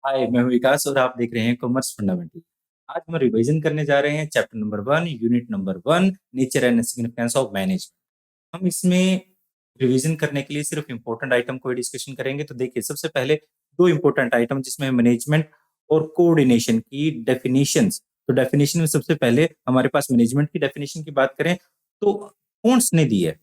हाय, मैं हूँ विकास और आप देख रहे हैं कॉमर्स फंडामेंटल। आज हम रिवीजन करने जा रहे हैं chapter number 1, unit number 1, nature and significance of management. हम इसमें रिवीजन करने के लिए सिर्फ इंपॉर्टेंट आइटम को डिस्कशन करेंगे। तो देखिए, सबसे पहले दो इंपॉर्टेंट आइटम जिसमें मैनेजमेंट और कोऑर्डिनेशन की डेफिनेशंस। तो डेफिनेशन में सबसे पहले हमारे पास मैनेजमेंट की डेफिनेशन की बात करें तो कौन ने दी है,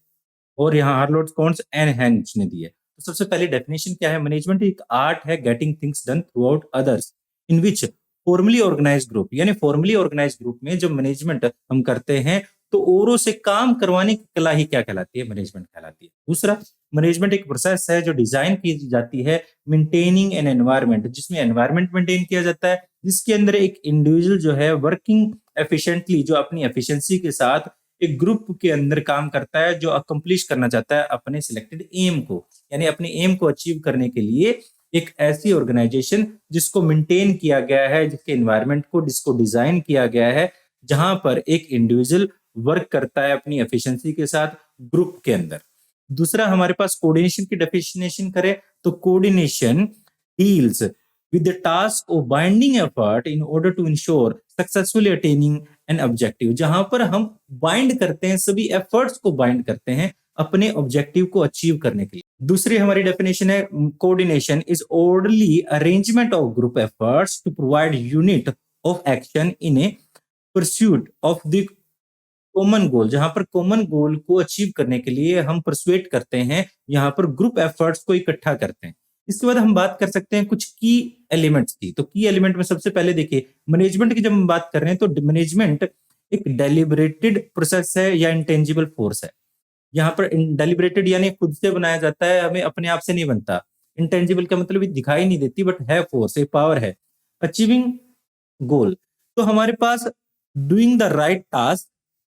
और यहाँ हार्लोट कॉन्स एंड हेंच ने दी है। तो सबसे पहले डेफिनेशन क्या है? मैनेजमेंट एक आर्ट है getting things done through out others in which formally organise group, यानी फॉर्मली ऑर्गेनाइज ग्रुप में जब मैनेजमेंट हम करते हैं तो औरों से काम करवाने की कला ही क्या कहलाती है? मैनेजमेंट कहलाती है। दूसरा, मैनेजमेंट एक प्रोसेस है जो डिजाइन की जाती है मेंटेनिंग एन एनवायरमेंट, जिसमें एनवायरमेंट मेंटेन किया जाता है, जिसके अंदर एक इंडिविजुअल जो है वर्किंग एफिशिएंटली, जो अपनी एफिशिएंसी के साथ एक ग्रुप के अंदर काम करता है, जो अकम्प्लिश करना चाहता है अपने सिलेक्टेड एम को, यानी अपने एम को अचीव करने के लिए एक ऐसी ऑर्गेनाइजेशन जिसको मेंटेन किया गया है, जिसके एनवायरनमेंट को जिसको डिजाइन किया गया है, जहां पर एक इंडिविजुअल वर्क करता है अपनी एफिशिएंसी के साथ ग्रुप के अंदर। दूसरा, हमारे पास कोऑर्डिनेशन की डेफिनेशन करें तो coordination deals with the task of binding effort in order to ensure successfully attaining an objective, जहां पर हम बाइंड करते हैं, सभी एफर्ट्स को बाइंड करते हैं अपने ऑब्जेक्टिव को अचीव करने के लिए। दूसरी हमारी डेफिनेशन है coordination is orderly arrangement of group efforts to provide unit of action in a pursuit of the common goal, जहां पर कॉमन गोल को अचीव करने के लिए हम परसुएट करते हैं, यहाँ पर ग्रुप एफर्ट्स को इकट्ठा करते हैं। इसके बाद हम बात कर सकते हैं कुछ की एलिमेंट्स की। तो की एलिमेंट में सबसे पहले देखिए, मैनेजमेंट की जब हम बात कर रहे हैं तो मैनेजमेंट एक डेलिबरेटेड प्रोसेस है या इंटेंजिबल फोर्स है। यहाँ पर डेलिबरेटेड यानी खुद से बनाया जाता है, हमें अपने आप से नहीं बनता। इंटेंजिबल का मतलब दिखाई नहीं देती, बट है फोर्स, एक पावर है। अचीविंग गोल, तो हमारे पास doing the right task,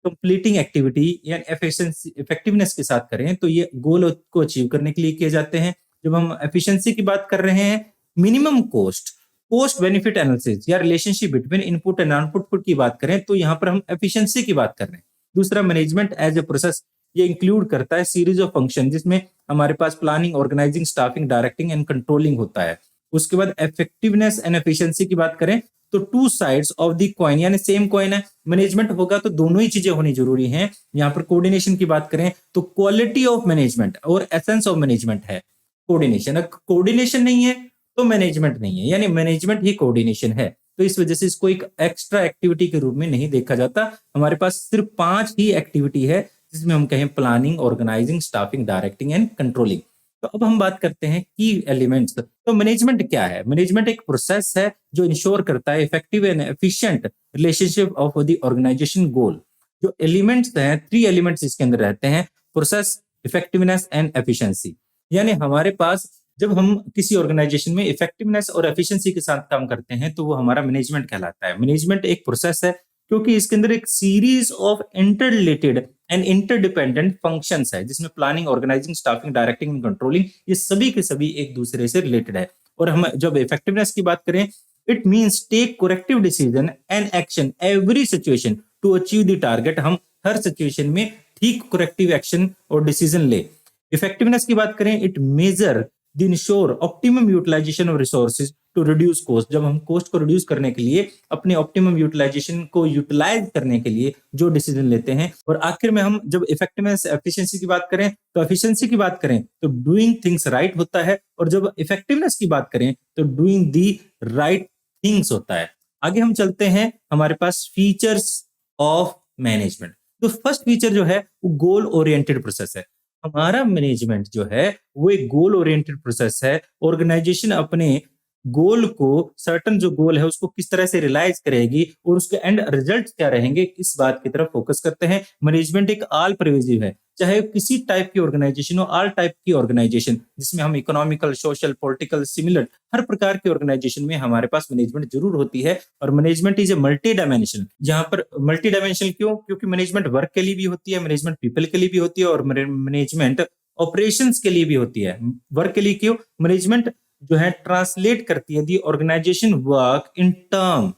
completing activity या एफिशिएंसी इफेक्टिवनेस के साथ करें तो ये गोल को अचीव करने के लिए किए जाते हैं। जब हम एफिशिएंसी की बात कर रहे हैं, minimum cost, cost benefit analysis या relationship between input and output की बात करें तो यहाँ पर हम एफिशिएंसी की बात कर रहे हैं। दूसरा, मैनेजमेंट एज ए प्रोसेस, ये इंक्लूड करता है सीरीज ऑफ फंक्शन जिसमें हमारे पास planning, organising, staffing, directing and controlling होता है। उसके बाद इफेक्टिवनेस एंड एफिशिएंसी की बात करें तो two sides of the coin, यानी सेम कॉइन है। मैनेजमेंट होगा तो दोनों ही चीजें होनी जरूरी हैं। यहाँ पर कोऑर्डिनेशन की बात करें तो क्वालिटी ऑफ मैनेजमेंट और एसेंस ऑफ मैनेजमेंट है कोऑर्डिनेशन। अगर कोऑर्डिनेशन नहीं है तो मैनेजमेंट नहीं है, यानी मैनेजमेंट ही कोऑर्डिनेशन है। तो इस वजह से इसको एक एक्स्ट्रा एक्टिविटी के रूप में नहीं देखा जाता। हमारे पास सिर्फ 5 ही एक्टिविटी है जिसमें हम कहें planning, organising, staffing, directing and controlling. तो अब हम बात करते हैं की एलिमेंट्स। तो मैनेजमेंट क्या है? मैनेजमेंट एक प्रोसेस है जो इंश्योर करता है effective and efficient relationship of the organisation goal. जो एलिमेंट्स हैं, 3 एलिमेंट्स इसके अंदर रहते हैं, प्रोसेस, इफेक्टिवनेस एंड एफिशिएंसी। यानी हमारे पास जब हम किसी ऑर्गेनाइजेशन में इफेक्टिवनेस और एफिशिएंसी के साथ काम करते हैं तो वो हमारा मैनेजमेंट कहलाता है। मैनेजमेंट एक प्रोसेस है क्योंकि इसके अंदर एक series of inter related and interdependent functions है, जिसमें planning, organising, staffing, directing and controlling, ये सभी के सभी एक दूसरे से रिलेटेड है। और हम जब इफेक्टिवनेस की बात करें, it means take corrective decision and action every situation to achieve the target. हम हर सिचुएशन में ठीक करेक्टिव एक्शन और डिसीजन ले। इफेक्टिवनेस की बात करें, it measure the ensure optimum utilisation of resources to reduce cost. जब हम कॉस्ट को रिड्यूस करने के लिए, अपने ऑप्टिमम यूटिलाइजेशन को यूटिलाइज करने के लिए जो डिसीजन लेते हैं। और आखिर में हम जब इफेक्टिवनेस, एफिशिएंसी की बात करें तो एफिशिएंसी की बात करें तो डूइंग थिंग्स राइट होता है, और जब इफेक्टिवनेस की बात करें तो डूइंग दी राइट थिंग्स होता है। आगे हम चलते हैं, हमारे पास फीचर्स ऑफ मैनेजमेंट। तो फर्स्ट फीचर जो है वो गोल ओरिएंटेड प्रोसेस है। हमारा मैनेजमेंट जो है वो एक गोल ओरिएंटेड प्रोसेस है। ऑर्गेनाइजेशन अपने गोल को, सर्टन जो गोल है उसको किस तरह से रियलाइज करेगी और उसके एंड रिजल्ट क्या रहेंगे, इस बात की तरफ फोकस करते हैं। मैनेजमेंट एक ऑल परवेजिव है, चाहे किसी टाइप की ऑर्गेनाइजेशन हो, ऑल टाइप की ऑर्गेनाइजेशन, जिसमें हम इकोनॉमिकल, सोशल, पॉलिटिकल, सिमिलर, हर प्रकार की ऑर्गेनाइजेशन में हमारे पास मैनेजमेंट जरूर होती है। और management is a multi dimension. जहां पर मल्टी डायमेंशन क्यों? क्योंकि मैनेजमेंट वर्क के लिए भी होती है, मैनेजमेंट पीपल के लिए भी होती है, और मैनेजमेंट ऑपरेशंस के लिए भी होती है। वर्क के लिए क्यों? मैनेजमेंट जो है ट्रांसलेट करती है the organisation work in term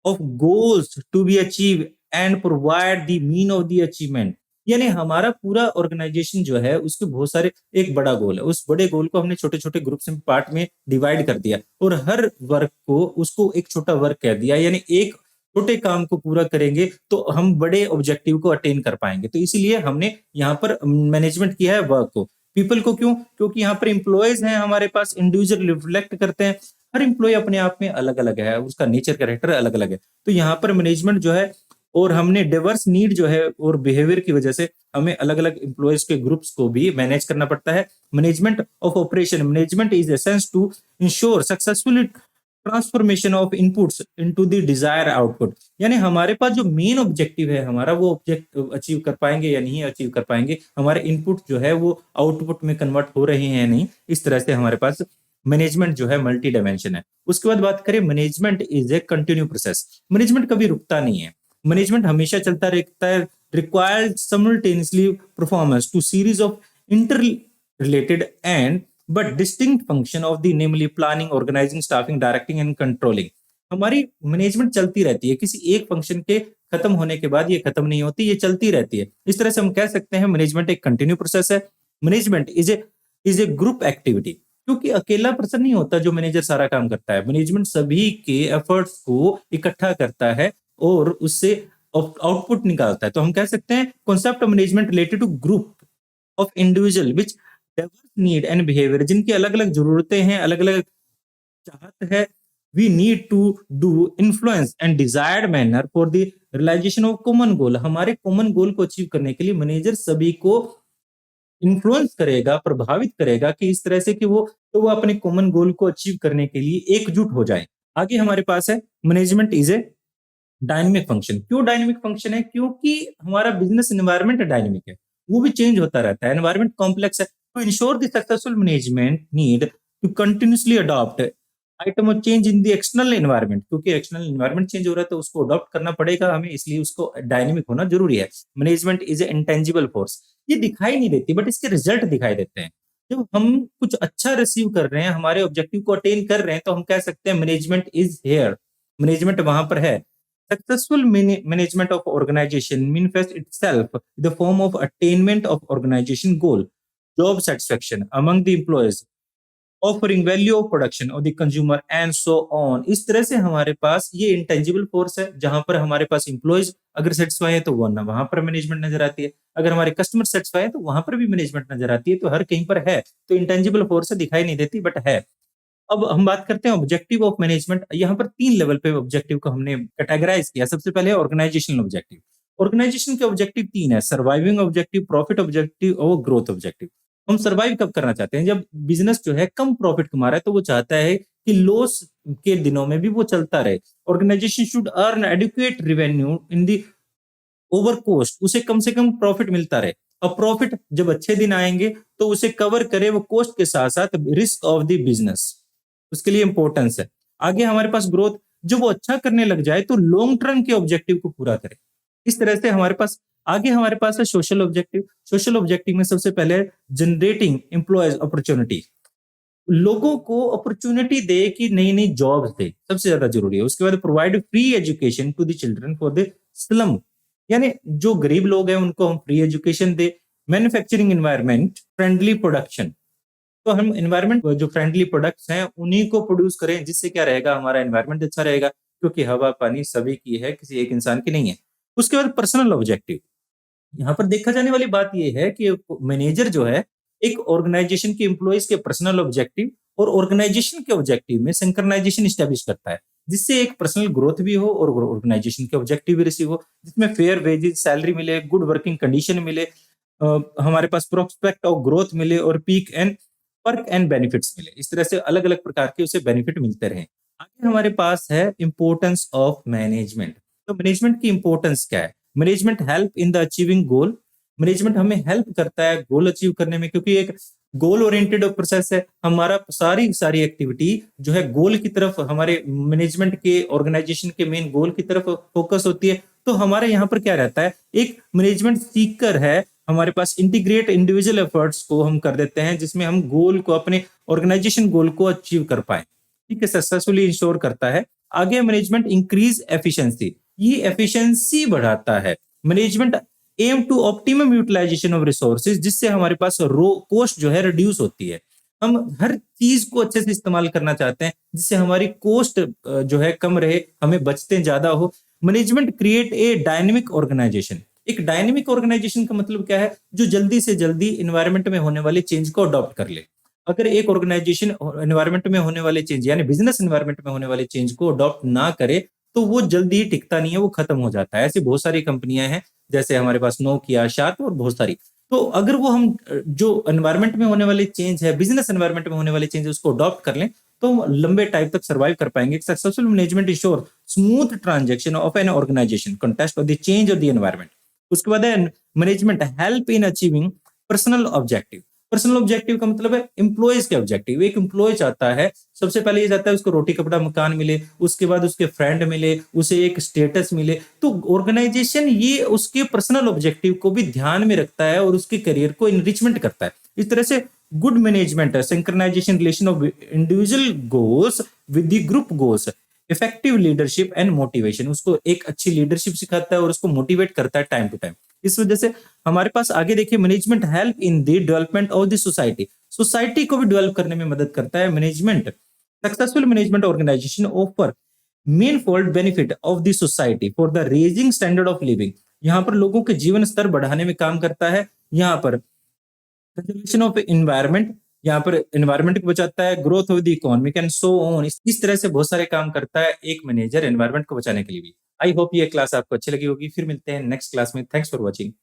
of goals to be achieve and provide the mean of the achievement. यानी हमारा पूरा ऑर्गेनाइजेशन जो है उसके बहुत सारे एक बड़ा गोल है, उस बड़े गोल को हमने छोटे-छोटे ग्रुप्स में पार्ट में डिवाइड कर दिया और हर वर्क को उसको एक छोटा वर्क कह दिया, यानी एक छोटे काम को पूरा करेंगे तो हम बड़े ऑब्जेक्टिव को अटेन कर पाएँगे। तो इसीलिए हमने यहाँ पर मैनेजमेंट किया है वर्क को। पीपल को क्यों? क्योंकि यहाँ पर एम्प्लॉइज़ हैं हमारे पास, इंडिविजुअल रिफ्लेक्ट करते हैं। हर एम्प्लॉयी अपने आप में अलग-अलग है, उसका नेचर, कैरेक्टर अलग-अलग है। तो यहाँ पर मैनेजमेंट जो है और हमने डाइवर्स नीड जो है और बिहेवियर की वजह से हमें अलग-अलग एम्प्लॉइज के ग्रुप्स को भी मैनेज करना पड़ता है। Management of operation, management is essence to ensure successful transformation of inputs into the desire output. यानी हमारे पास जो मेन ऑब्जेक्टिव है हमारा, वो ऑब्जेक्ट अचीव कर पाएंगे या नहीं अचीव कर पाएंगे, हमारे इनपुट जो है वो आउटपुट में कन्वर्ट हो रहे हैं या नहीं, इस तरह से हमारे पास मैनेजमेंट जो है मल्टी डायमेंशन है। उसके बाद बात करें, management is a continue process. Management कभी रुकता नहीं है, मैनेजमेंट हमेशा चलता रहता है। Required simultaneously performance to series of inter related and but distinct function of the namely planning, organising, staffing, directing and controlling. हमारी मैनेजमेंट चलती रहती है, किसी एक फंक्शन के खत्म होने के बाद ये खत्म नहीं होती, ये चलती रहती है। इस तरह से हम कह सकते हैं मैनेजमेंट एक कंटिन्यू प्रोसेस है। Management is A group activity, क्योंकि अकेला पर्सन नहीं होता जो मैनेजर सारा काम करता है। मैनेजमेंट सभी के एफर्ट्स को इकट्ठा करता है और उससे आउटपुट निकालता है। तो हम कह सकते हैं concept of management related to group of individual which diverse need and behaviour, जिनकी अलग-अलग जरूरतें हैं, अलग-अलग चाहत है। We need to do influence and desired manner for the realisation of common goal. हमारे कॉमन गोल को अचीव करने के लिए मैनेजर सभी को इन्फ्लुएंस करेगा, प्रभावित करेगा कि इस तरह से कि वो अपने कॉमन गोल को अचीव करने के लिए एकजुट हो जाए। आगे हमारे पास है management is A dynamic function. क्यों डायनेमिक फंक्शन है? क्योंकि हमारा बिजनेस एनवायरनमेंट डायनेमिक है, वो भी चेंज होता रहता है, एनवायरनमेंट कॉम्प्लेक्स है। तो ensure the successful management need to continuously adopt item of change in the external environment. क्योंकि एक्सटर्नल एनवायरनमेंट चेंज हो रहा है तो उसको अडॉप्ट करना पड़ेगा हमें, इसलिए उसको डायनेमिक होना जरूरी है। Management is A intangible force, ये दिखाई नहीं देती बट इसके रिजल्ट दिखाई देते हैं। जब हम कुछ अच्छा रिसीव कर रहे हैं, हमारे ऑब्जेक्टिव को अटेन कर रहे हैं, तो हम कह सकते हैं मैनेजमेंट इज हेयर, मैनेजमेंट वहां पर है। Successful management of organization manifests itself in the form of attainment of organization goal, job satisfaction among the employees, offering value of production of the consumer and so on। इस तरह से हमारे पास ये intangible force है, जहां पर हमारे पास employees अगर सेटिस्फाई है तो वहां पर मैनेजमेंट नजर आती है, अगर हमारे कस्टमर सेटिस्फाई है तो वहां पर भी मैनेजमेंट नजर आती है। तो हर कहीं पर है, तो इंटेंजिबल फोर्स है, दिखाई नहीं देती बट है। अब हम बात करते हैं ऑब्जेक्टिव ऑफ मैनेजमेंट। यहाँ पर 3 लेवल पे ऑब्जेक्टिव को हमने कैटेगराइज किया। सबसे पहले ऑर्गेनाइजेशनल ऑब्जेक्टिव। ऑर्गेनाइजेशन के ऑब्जेक्टिव 3 है, सर्वाइविंग ऑब्जेक्टिव, प्रॉफिट ऑब्जेक्टिव और ग्रोथ ऑब्जेक्टिव। हम सर्वाइव कब करना चाहते हैं? जब बिजनेस जो है कम प्रॉफिट कमा रहा है तो वो चाहता है कि लॉस के दिनों में भी वो चलता रहे। Organisation should earn educate revenue in the over cost, उसे कम से कम प्रॉफिट मिलता रहे। अब प्रॉफिट जब अच्छे दिन आएंगे तो उसे कवर करे वो कॉस्ट के साथ साथ रिस्क ऑफ द बिजनेस, उसके लिए इंपॉर्टेंस है। आगे हमारे पास ग्रोथ, जब वो अच्छा करने लग जाए तो लॉन्ग टर्म के ऑब्जेक्टिव को पूरा करे। इस तरह से हमारे पास आगे हमारे पास है सोशल ऑब्जेक्टिव। सोशल ऑब्जेक्टिव में सबसे पहले जनरेटिंग एम्प्लॉयज अपॉर्चुनिटी, लोगों को अपॉर्चुनिटी दे कि नई नई जॉब्स दे, सबसे ज्यादा जरूरी है। उसके बाद provide free education to the children for the slum, यानी जो गरीब लोग हैं उनको हम फ्री एजुकेशन दे। मैन्युफैक्चरिंग एनवायरनमेंट फ्रेंडली प्रोडक्शन, तो हम एनवायरनमेंट जो फ्रेंडली प्रोडक्ट्स हैं उन्हीं को प्रोड्यूस करें, जिससे क्या रहेगा, हमारा एनवायरनमेंट अच्छा रहेगा, क्योंकि हवा पानी सभी की है, किसी एक इंसान की नहीं है। उसके बाद पर्सनल ऑब्जेक्टिव। यहाँ पर देखा जाने वाली बात यह है कि मैनेजर जो है एक ऑर्गेनाइजेशन के एम्प्लॉइज के पर्सनल ऑब्जेक्टिव और ऑर्गेनाइजेशन के ऑब्जेक्टिव में सिंक्रनाइजेशन स्टैब्लिश करता है, जिससे एक पर्सनल ग्रोथ भी हो और ऑर्गेनाइजेशन के ऑब्जेक्टिव भी रिसीव हो, जिसमें फेयर वेजेस, सैलरी मिले, गुड वर्किंग कंडीशन मिले, हमारे पास प्रोस्पेक्ट ऑफ ग्रोथ मिले और peak and perk and benefits मिले। इस तरह से अलग अलग प्रकार के उसे बेनिफिट मिलते रहे। आगे हमारे पास है इंपॉर्टेंस ऑफ मैनेजमेंट। तो मैनेजमेंट की इंपॉर्टेंस क्या है? Management help in the achieving goal, management हमें हेल्प करता है गोल अचीव करने में, क्योंकि एक गोल ओरिएंटेड प्रोसेस है। हमारा सारी सारी एक्टिविटी जो है गोल की तरफ, हमारे मैनेजमेंट के ऑर्गेनाइजेशन के मेन गोल की तरफ फोकस होती है। तो हमारे यहाँ पर क्या रहता है, एक मैनेजमेंट सीकर है हमारे पास, इंटीग्रेट इंडिविजुअल एफर्ट्स को हम कर देते हैं, जिसमें हम गोल को, अपने ऑर्गेनाइजेशन गोल को अचीव कर पाए, ठीक है, सक्सेसफुली इंश्योर करता है। आगे मैनेजमेंट इंक्रीज एफिशिएंसी, ये एफिशिएंसी बढ़ाता है। Management aim to optimum utilisation of resources, जिससे हमारे पास रो कॉस्ट जो है रिड्यूस होती है। हम हर चीज को अच्छे से इस्तेमाल करना चाहते हैं जिससे हमारी कॉस्ट जो है कम रहे, हमें बचते ज्यादा हो। Management create a dynamic organisation. एक डायनेमिक ऑर्गेनाइजेशन का मतलब क्या है? जो जल्दी से जल्दी इन्वायरमेंट में होने वाले चेंज को अडॉप्ट कर ले। अगर एक ऑर्गेनाइजेशन एनवायरमेंट में होने वाले चेंज यानी बिजनेस एनवायरमेंट में होने वाले चेंज को अडॉप्ट ना करे तो वो जल्दी ही टिकता नहीं है, वो खत्म हो जाता है। ऐसी बहुत सारी कंपनियां हैं, जैसे हमारे पास नोकिया, शार्प और बहुत सारी। तो अगर वो हम जो एनवायरमेंट में होने वाले चेंज है, बिजनेस एनवायरमेंट में होने वाले चेंज है, उसको अडॉप्ट कर लें तो हम लंबे टाइम तक सर्वाइव कर पाएंगे। Successful management ensure smooth transaction of an organisation contest of the change of the environment. उसके बाद है management help in achieving personal objective. Personal objective का मतलब है एम्प्लॉयज के ऑब्जेक्टिव। एक एम्प्लॉय चाहता है, सबसे पहले ये चाहता है उसको रोटी कपड़ा मकान मिले, उसके बाद उसके फ्रेंड मिले, उसे एक स्टेटस मिले। तो ऑर्गेनाइजेशन ये उसके पर्सनल ऑब्जेक्टिव को भी ध्यान में रखता है और उसके करियर को इनरिचमेंट करता है। इस तरह से गुड मैनेजमेंट है synchronisation relation of individual goals with the group goals, effective leadership and motivation. उसको एक अच्छी लीडरशिप सिखाता है और उसको मोटिवेट करता है टाइम टू टाइम। इस वजह से हमारे पास आगे देखिए, management help in the development of the society. Society को भी डेवलप करने में मदद करता है management. Successful management organisation offer manifold benefit of the society for the raising standard of living. यहाँ पर लोगों के जीवन स्तर बढ़ाने में काम करता है। यहाँ पर कंजर्वेशन ऑफ एनवायरनमेंट, यहाँ पर एनवायरनमेंट को बचाता है, growth of the economic and so on. इस तरह से बहुत सारे काम करता है एक मैनेजर एनवायरनमेंट को बचाने के लिए भी। आई होप ये क्लास आपको अच्छी लगी होगी। फिर मिलते हैं नेक्स्ट क्लास में। Thanks for watching.